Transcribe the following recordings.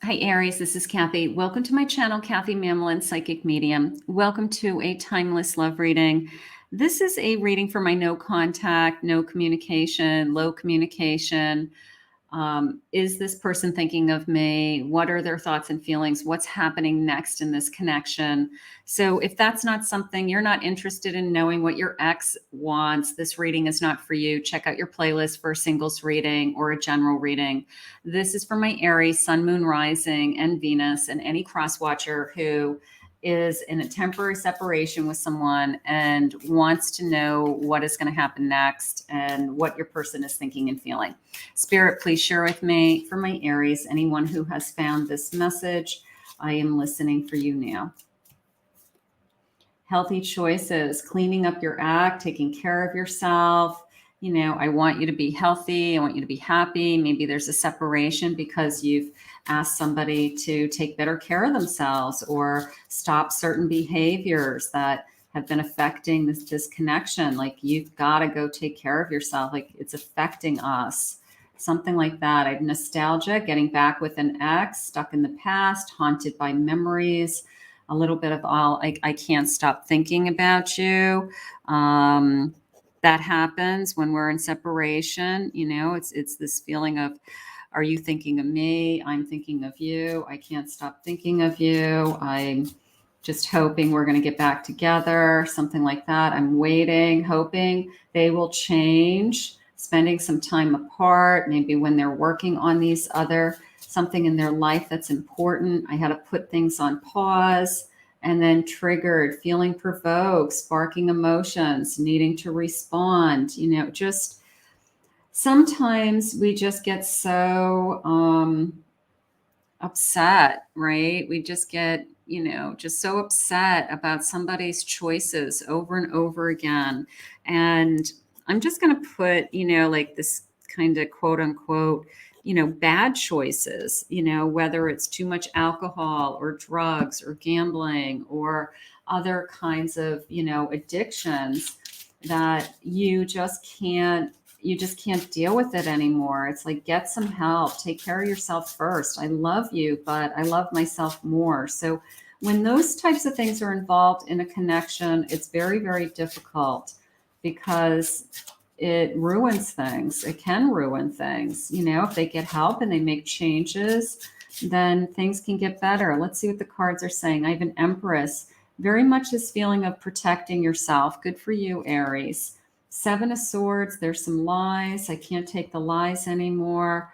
Hi, Aries. This is Kathy. Welcome to my channel, Kathy Mamolen, Psychic Medium. Welcome to a timeless love reading. This is a reading for my no contact, no communication, low communication. Is this person thinking of me? What are their thoughts and feelings? What's happening next in this connection? So if that's not something you're not interested in knowing what your ex wants, this reading is not for you. Check out your playlist for a singles reading or a general reading. This is for my Aries, Sun, Moon, Rising, and Venus, and any cross watcher who is in a temporary separation with someone and wants to know what is going to happen next and what your person is thinking and feeling. Spirit, please share with me for my Aries, anyone who has found this message. I am listening for you now. Healthy choices, cleaning up your act, taking care of yourself. You know, I want you to be healthy. I want you to be happy. Maybe there's a separation because you've asked somebody to take better care of themselves or stop certain behaviors that have been affecting this connection. Like, you've got to go take care of yourself. Like, it's affecting us. Something like that. I have nostalgia, getting back with an ex, stuck in the past, haunted by memories, a little bit of all, I can't stop thinking about you. That happens when we're in separation. You know, it's this feeling of, are you thinking of me? I'm thinking of you. I can't stop thinking of you. I'm just hoping we're going to get back together, something like that. I'm waiting, hoping they will change, spending some time apart, maybe when they're working on these other something in their life that's important. I had to put things on pause, and then triggered, feeling provoked, sparking emotions, needing to respond. You know, just sometimes we just get so upset, right? We just get, you know, just so upset about somebody's choices over and over again. And I'm just going to put, you know, like this kind of quote unquote, you know, bad choices, you know, whether it's too much alcohol or drugs or gambling or other kinds of, you know, addictions that you just can't deal with it anymore. It's like, get some help, take care of yourself first. I love you, but I love myself more. So when those types of things are involved in a connection, it's very, very difficult because it ruins things. It can ruin things. You know, if they get help and they make changes, then things can get better. Let's see what the cards are saying. I have an Empress. Very much this feeling of protecting yourself. Good for you, Aries. Seven of Swords. There's some lies. I can't take the lies anymore.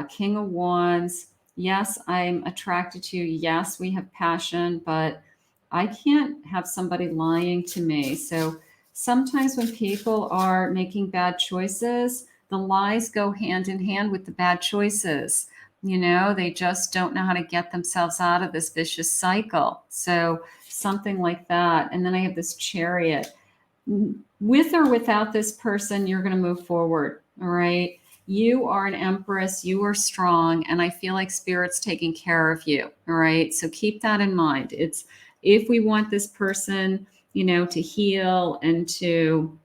King of Wands. Yes, I'm attracted to you. Yes, we have passion, but I can't have somebody lying to me. So sometimes when people are making bad choices, the lies go hand in hand with the bad choices. You know, they just don't know how to get themselves out of this vicious cycle. So something like that. And then I have this Chariot. With or without this person, you're going to move forward. All right. You are an Empress. You are strong. And I feel like Spirit's taking care of you. All right. So keep that in mind. It's, if we want this person, you know, to heal and to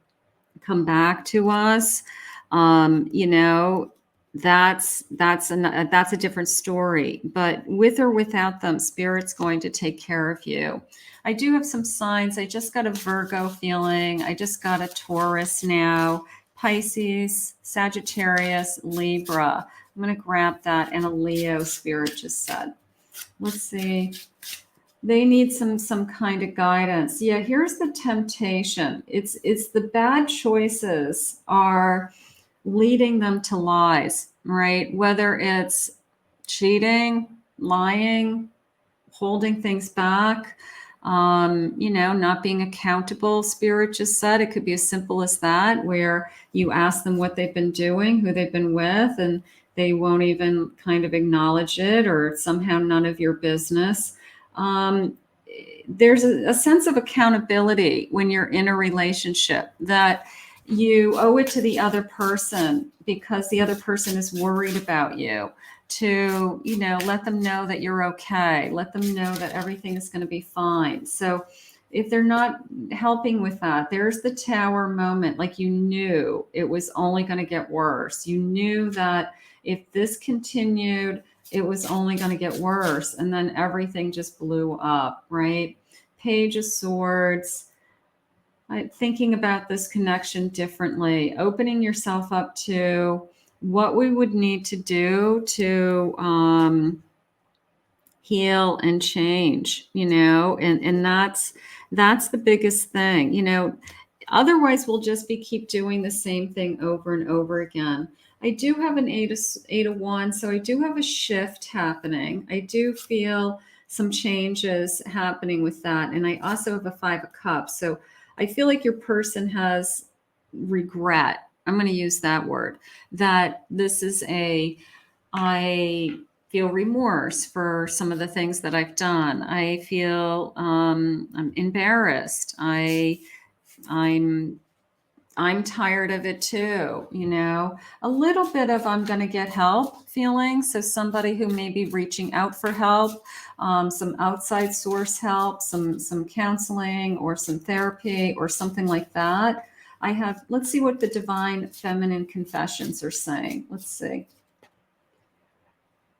come back to us, you know, that's a different story. But with or without them, Spirit's going to take care of you. I do have some signs. I just got a Virgo feeling. I just got a Taurus now, Pisces, Sagittarius, Libra. I'm going to grab that, and a Leo, Spirit just said. Let's see. They need some kind of guidance. Yeah, here's the temptation. It's the bad choices are leading them to lies, right? Whether it's cheating, lying, holding things back, you know, not being accountable. Spirit just said it could be as simple as that, where you ask them what they've been doing, who they've been with, and they won't even kind of acknowledge it, or it's somehow none of your business. There's a sense of accountability when you're in a relationship, that you owe it to the other person because the other person is worried about you, to, you know, let them know that you're okay. Let them know that everything is going to be fine. So if they're not helping with that, there's the Tower moment. Like, you knew it was only going to get worse. You knew that if this continued, it was only going to get worse. And then everything just blew up, right? Page of Swords. Thinking about this connection differently, opening yourself up to what we would need to do to heal and change, and that's the biggest thing, otherwise we'll just keep doing the same thing over and over again. I do have an eight of wands, so I do have a shift happening. I do feel some changes happening with that, and I also have a 5 of cups. So I feel like your person has regret. I'm going to use that word, that this is I feel remorse for some of the things that I've done. I feel I'm embarrassed. I'm tired of it too, a little bit of I'm going to get help feeling. So somebody who may be reaching out for help, some outside source help, some counseling or some therapy or something like that. Let's see what the divine feminine confessions are saying. Let's see.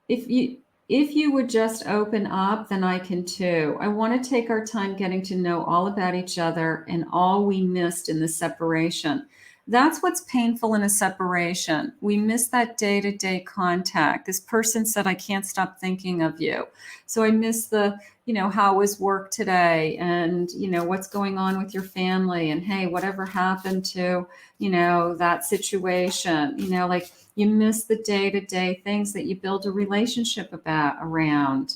If you would just open up, then I can too. I want to take our time getting to know all about each other and all we missed in the separation. That's what's painful in a separation. We miss that day-to-day contact. This person said, I can't stop thinking of you. So I miss how was work today, and, what's going on with your family, and hey, whatever happened to, that situation, like, you miss the day-to-day things that you build a relationship around.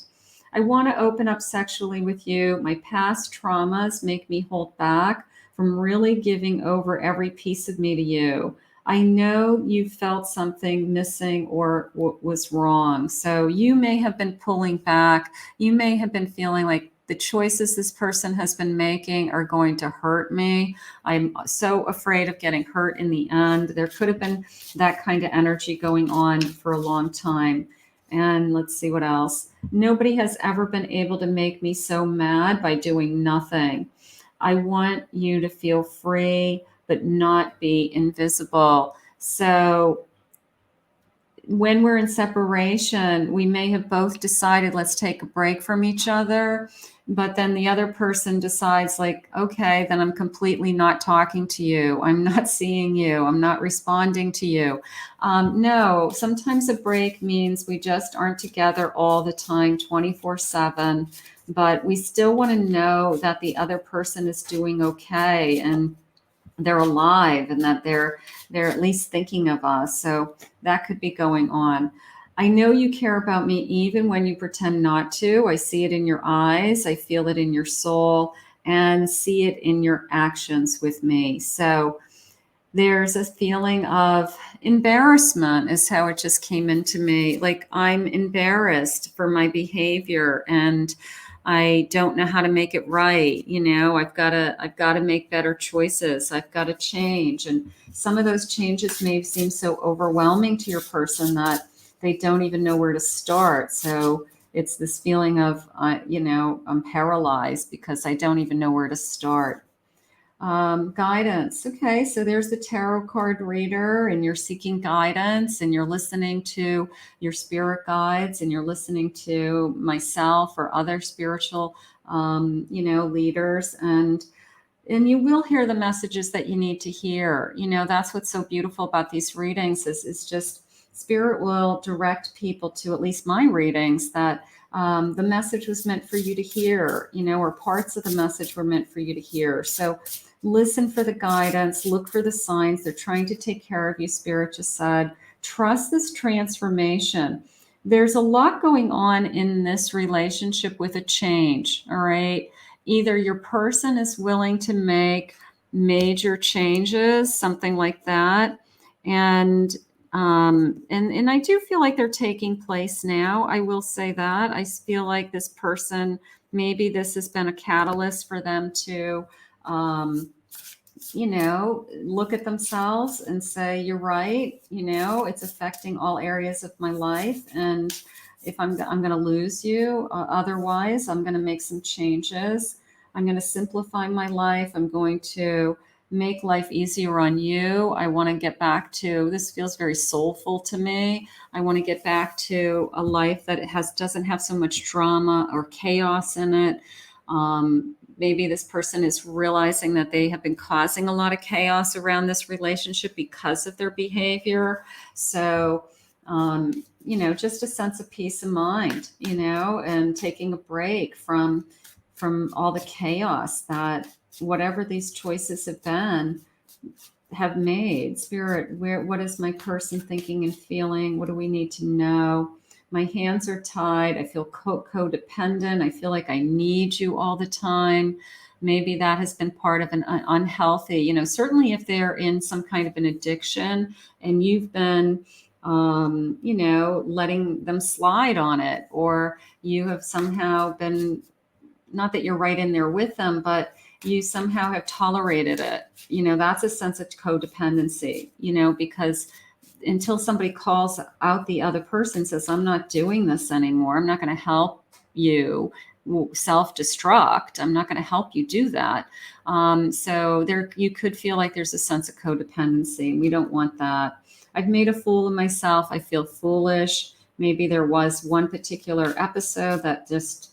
I want to open up sexually with you. My past traumas make me hold back from really giving over every piece of me to you. I know you felt something missing or was wrong. So you may have been pulling back. You may have been feeling like the choices this person has been making are going to hurt me. I'm so afraid of getting hurt in the end. There could have been that kind of energy going on for a long time. And let's see what else. Nobody has ever been able to make me so mad by doing nothing. I want you to feel free, but not be invisible. So when we're in separation, we may have both decided, let's take a break from each other. But then the other person decides, like, okay, then I'm completely not talking to you. I'm not seeing you. I'm not responding to you. No, sometimes a break means we just aren't together all the time, 24/7. But we still want to know that the other person is doing okay and they're alive and that they're at least thinking of us. So that could be going on. I know you care about me even when you pretend not to. I see it in your eyes. I feel it in your soul and see it in your actions with me. So there's a feeling of embarrassment is how it just came into me. Like, I'm embarrassed for my behavior and I don't know how to make it right. I've got to make better choices. I've got to change. And some of those changes may seem so overwhelming to your person that they don't even know where to start. So it's this feeling of, I'm paralyzed because I don't even know where to start. Guidance. Okay, so there's the tarot card reader, and you're seeking guidance, and you're listening to your spirit guides, and you're listening to myself or other spiritual, leaders, and you will hear the messages that you need to hear. That's what's so beautiful about these readings is just spirit will direct people to, at least my readings, that the message was meant for you to hear, or parts of the message were meant for you to hear. So listen for the guidance, look for the signs. They're trying to take care of you, Spirit just said. Trust this transformation. There's a lot going on in this relationship with a change, all right? Either your person is willing to make major changes, something like that, and I do feel like they're taking place now. I will say that. I feel like this person, maybe this has been a catalyst for them to look at themselves and say, you're right, it's affecting all areas of my life. And if I'm going to lose you, otherwise, I'm going to make some changes. I'm going to simplify my life. I'm going to make life easier on you. I want to get back to, this feels very soulful to me. I want to get back to a life that doesn't have so much drama or chaos in it. Maybe this person is realizing that they have been causing a lot of chaos around this relationship because of their behavior. So, just a sense of peace of mind, and taking a break from all the chaos that whatever these choices have made. Spirit, what is my person thinking and feeling? What do we need to know? My hands are tied. I feel codependent. I feel like I need you all the time. Maybe that has been part of an unhealthy, certainly if they're in some kind of an addiction and you've been, letting them slide on it, or you have somehow been, not that you're right in there with them, but you somehow have tolerated it. That's a sense of codependency, because until somebody calls out the other person, says, I'm not doing this anymore, I'm not going to help you self-destruct, I'm not going to help you do that. So there, you could feel like there's a sense of codependency, and we don't want that. I've made a fool of myself. I feel foolish. Maybe there was one particular episode that just,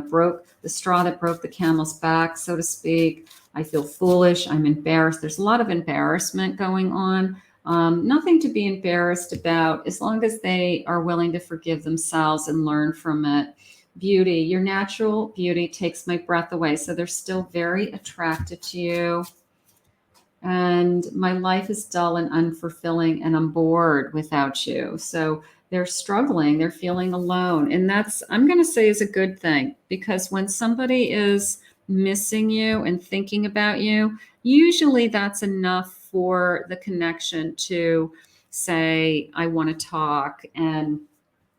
broke the straw that broke the camel's back, so to speak. I feel foolish. I'm embarrassed. There's a lot of embarrassment going on. Nothing to be embarrassed about, as long as they are willing to forgive themselves and learn from it. Beauty, your natural beauty takes my breath away. So they're still very attracted to you. And my life is dull and unfulfilling, and I'm bored without you. So they're struggling, they're feeling alone. And that's, I'm going to say, is a good thing, because when somebody is missing you and thinking about you, usually that's enough for the connection to say, I want to talk and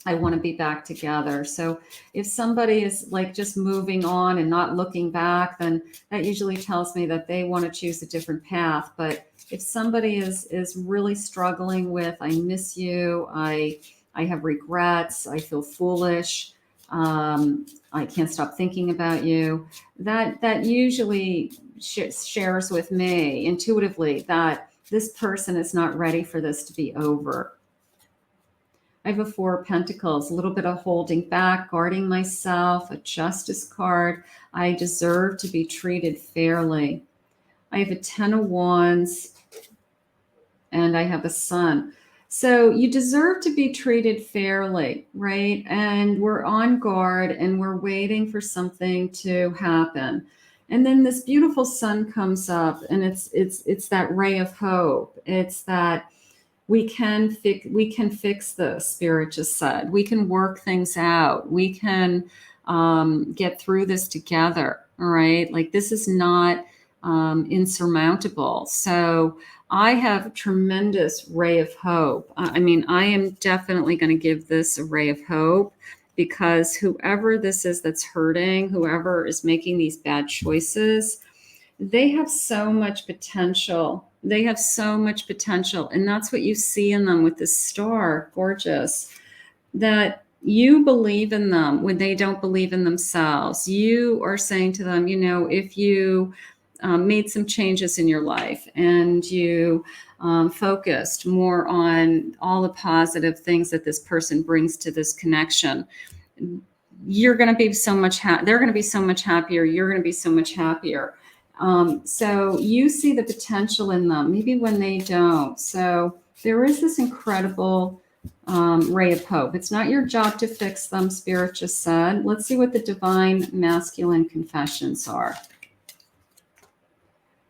I want to be back together. So if somebody is like just moving on and not looking back, then that usually tells me that they want to choose a different path. But if somebody is really struggling with, I miss you, I have regrets, I feel foolish, I can't stop thinking about you, that usually shares with me intuitively that this person is not ready for this to be over. I have a Four of Pentacles, a little bit of holding back, guarding myself, a Justice card. I deserve to be treated fairly. I have a Ten of Wands, and I have a Sun. So you deserve to be treated fairly, right? And we're on guard and we're waiting for something to happen. And then this beautiful Sun comes up, and it's that ray of hope. It's that we can fix this, Spirit just said. We can work things out. We can get through this together. All right. Like, this is not insurmountable. So I have a tremendous ray of hope. I mean, I am definitely going to give this a ray of hope, because whoever this is that's hurting, whoever is making these bad choices, they have so much potential. They have so much potential. And that's what you see in them with this star, gorgeous, that you believe in them when they don't believe in themselves. You are saying to them, if you made some changes in your life and you focused more on all the positive things that this person brings to this connection, you're going to be so much they're going to be so much happier. You're going to be so much happier. So you see the potential in them, maybe when they don't. So there is this incredible ray of hope. It's not your job to fix them, Spirit just said. Let's see what the divine masculine confessions are.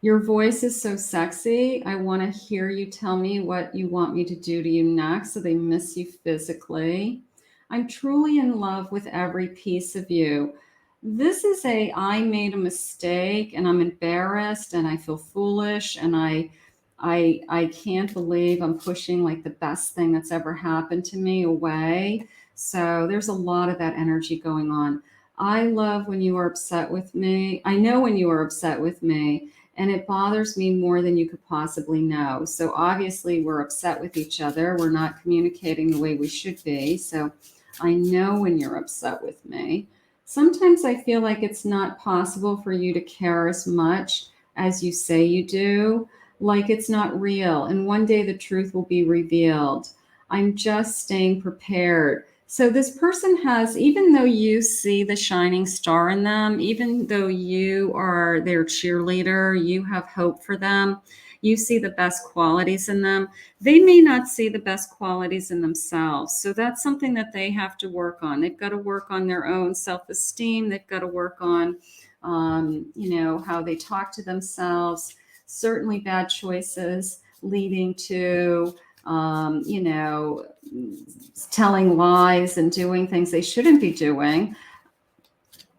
Your voice is so sexy. I want to hear you tell me what you want me to do to you next. So they miss you physically. I'm truly in love with every piece of you. This is I made a mistake and I'm embarrassed and I feel foolish and I can't believe I'm pushing like the best thing that's ever happened to me away. So there's a lot of that energy going on. I love when you are upset with me. I know when you are upset with me, and it bothers me more than you could possibly know. So obviously we're upset with each other. We're not communicating the way we should be. So I know when you're upset with me. Sometimes I feel like it's not possible for you to care as much as you say you do, like it's not real. And one day the truth will be revealed. I'm just staying prepared. So this person has, even though you see the shining star in them, even though you are their cheerleader, you have hope for them, you see the best qualities in them, they may not see the best qualities in themselves. So that's something that they have to work on. They've got to work on their own self-esteem. They've got to work on, how they talk to themselves. Certainly bad choices leading to, telling lies and doing things they shouldn't be doing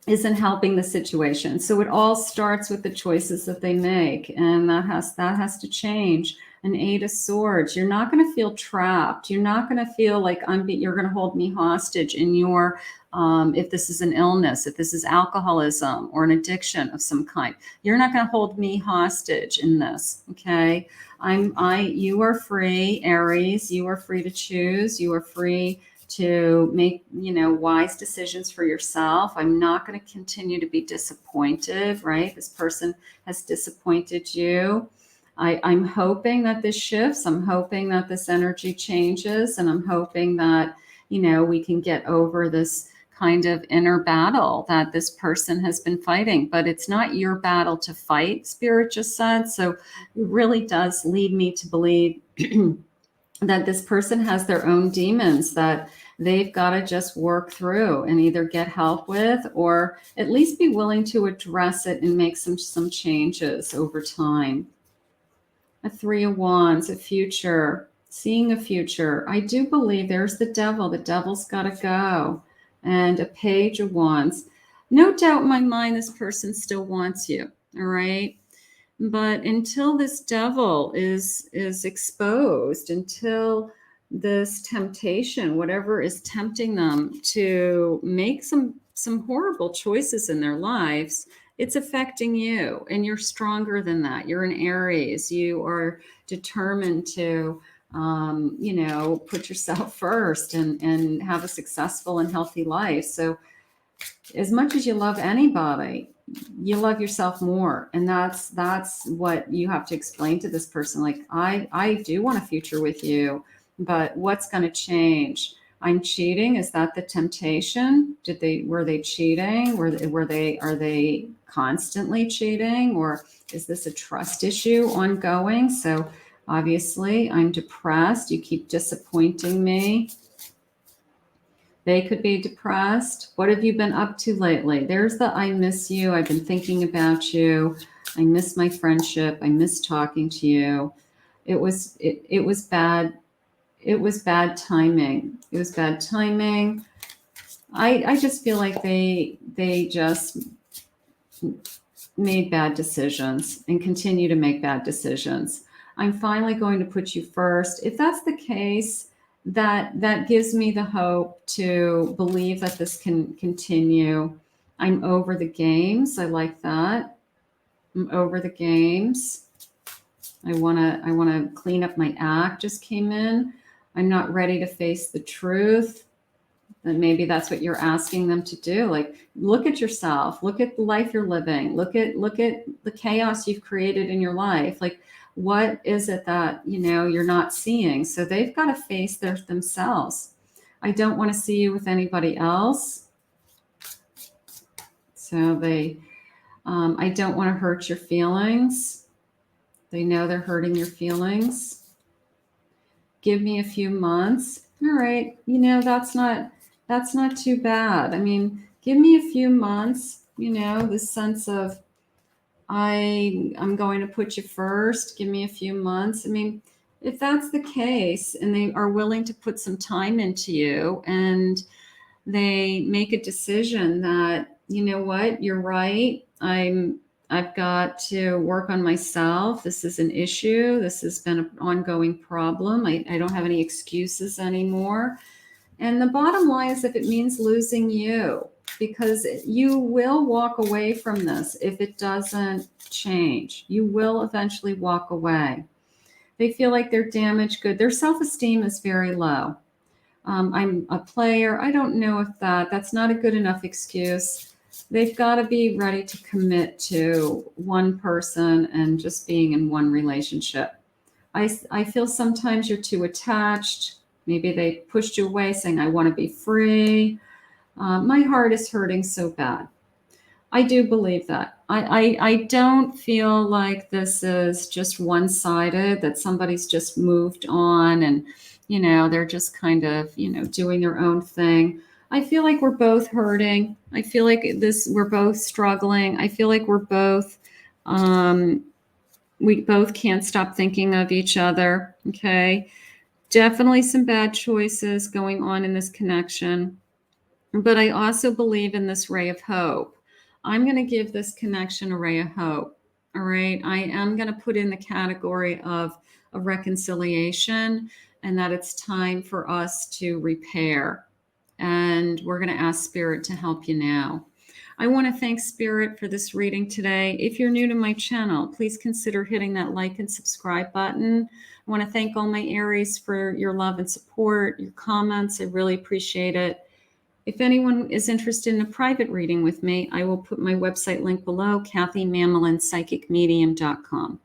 isn't helping the situation. So it all starts with the choices that they make, and that has to change. An 8 of Swords, you're not going to feel trapped. You're not going to feel like you're going to hold me hostage in your, if this is an illness, if this is alcoholism or an addiction of some kind, you're not going to hold me hostage in this. Okay. You are free, Aries. You are free to choose. You are free to make, wise decisions for yourself. I'm not going to continue to be disappointed, right? This person has disappointed you. I'm hoping that this shifts. I'm hoping that this energy changes. And I'm hoping that, we can get over this kind of inner battle that this person has been fighting. But it's not your battle to fight, Spirit just said. So it really does lead me to believe that this person has their own demons that they've got to just work through and either get help with, or at least be willing to address it and make some changes over time. A 3 of Wands, a future, seeing a future. I do believe there's the devil. The devil's got to go. And a Page of Wands. No doubt in my mind, this person still wants you. All right. But until this devil is exposed, until this temptation, whatever is tempting them to make some horrible choices in their lives, it's affecting you, and you're stronger than that. You're an Aries. You are determined to, put yourself first and have a successful and healthy life. So as much as you love anybody, you love yourself more. And that's what you have to explain to this person. Like, I do want a future with you, but what's going to change? I'm cheating. Is that the temptation? Were they cheating? Are they constantly cheating? Or is this a trust issue ongoing? So obviously I'm depressed. You keep disappointing me. They could be depressed. What have you been up to lately? There's the I miss you. I've been thinking about you. I miss my friendship. I miss talking to you. It was bad. It was bad timing. It was bad timing. I just feel like they just made bad decisions and continue to make bad decisions. I'm finally going to put you first. If that's the case, that gives me the hope to believe that this can continue. I'm over the games. I like that. I'm over the games. I want to clean up my act just came in. I'm not ready to face the truth. And maybe that's what you're asking them to do. Like, look at yourself, look at the life you're living, look at the chaos you've created in your life. Like, what is it that, you're not seeing? So they've got to face themselves. I don't want to see you with anybody else. So I don't want to hurt your feelings. They know they're hurting your feelings. Give me a few months. All right. That's not too bad. I mean, give me a few months, this sense of, I'm going to put you first. Give me a few months. I mean, if that's the case and they are willing to put some time into you and they make a decision that, you know what, you're right. I've got to work on myself. This is an issue. This has been an ongoing problem. I don't have any excuses anymore. And the bottom line is, if it means losing you, because you will walk away from this if it doesn't change. You will eventually walk away. They feel like they're damaged good. Their self-esteem is very low. I'm a player. I don't know if that's not a good enough excuse. they've got to be ready to commit to one person and just being in one relationship. I feel sometimes you're too attached. Maybe they pushed you away saying, I want to be free. My heart is hurting so bad. I do believe that. I don't feel like this is just one-sided, that somebody's just moved on and, they're just kind of, doing their own thing. I feel like we're both hurting. I feel like we're both struggling. I feel like we both can't stop thinking of each other. Okay. Definitely some bad choices going on in this connection. But I also believe in this ray of hope. I'm going to give this connection a ray of hope. All right. I am going to put in the category of a reconciliation and that it's time for us to repair. And we're going to ask Spirit to help you now. I want to thank Spirit for this reading today. If you're new to my channel, please consider hitting that like and subscribe button. I want to thank all my Aries for your love and support, your comments. I really appreciate it. If anyone is interested in a private reading with me, I will put my website link below, KathyMamolenPsychicMedium.com.